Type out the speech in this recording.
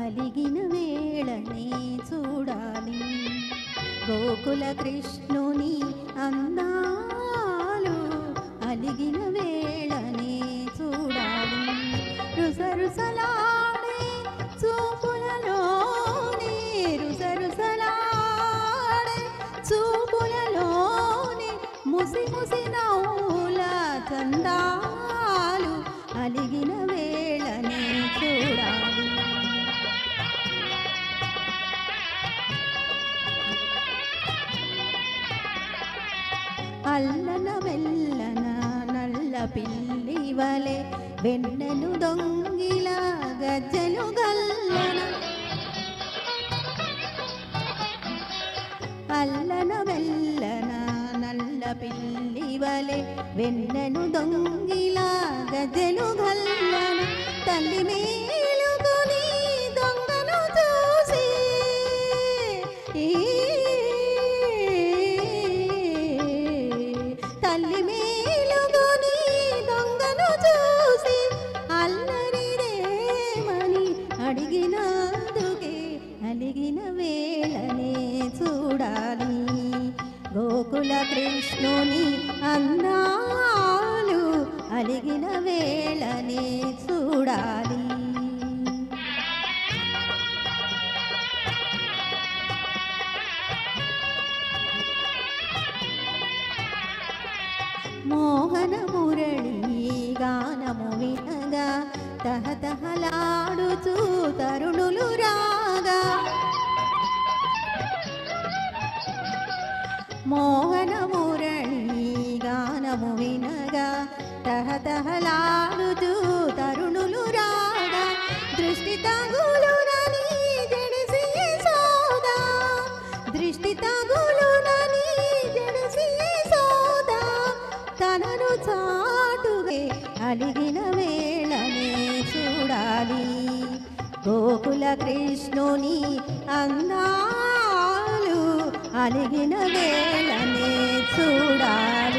అలిగిన వేళనే చూడాలి. గోకుల కృష్ణుని అందాలు అలిగిన వేళనే చూడాలి. రుసరుసలాడే చూపులలోనే రుసరుసలాడే చూపులలోనే ముసి ముసి నవ్వుల చందాలు అలిగిన వేళనే చూడాలి. అల్లన మెల్లన నల్ల పిల్లి వలె వెన్నెను దొంగిల గజ్జలు గల్లన. అల్లన మెల్లన నల్ల పిల్లి వలె వెన్నెను దొంగిల గజ్జలు గల్లన. తల్లి మేలుకొని దొంగను చూసి తల్లి మేలుకొని దొంగను చూసి అల్లరిరేమని అడిగినందుకే అలిగిన వేళనే చూడాలి. గోకుల కృష్ణుని అందాలు అలిగిన వేళనే చూడాలి. మోహన మురళి గానము వినగా తహతహలాడుచూ తరుణులు రాగా. మోహన మురళి గానము వినగా తహతహలాడుచూ తరుణులు రాగా. దృష్టి తగులునని జడిసి సోదా దృష్టి తగులునని జడిసి సోదా తనను చాటుగే అలిగిన వేళనే చూడాలి. గోకుల కృష్ణుని అందాలు అలిగిన వేళనే చూడాలి.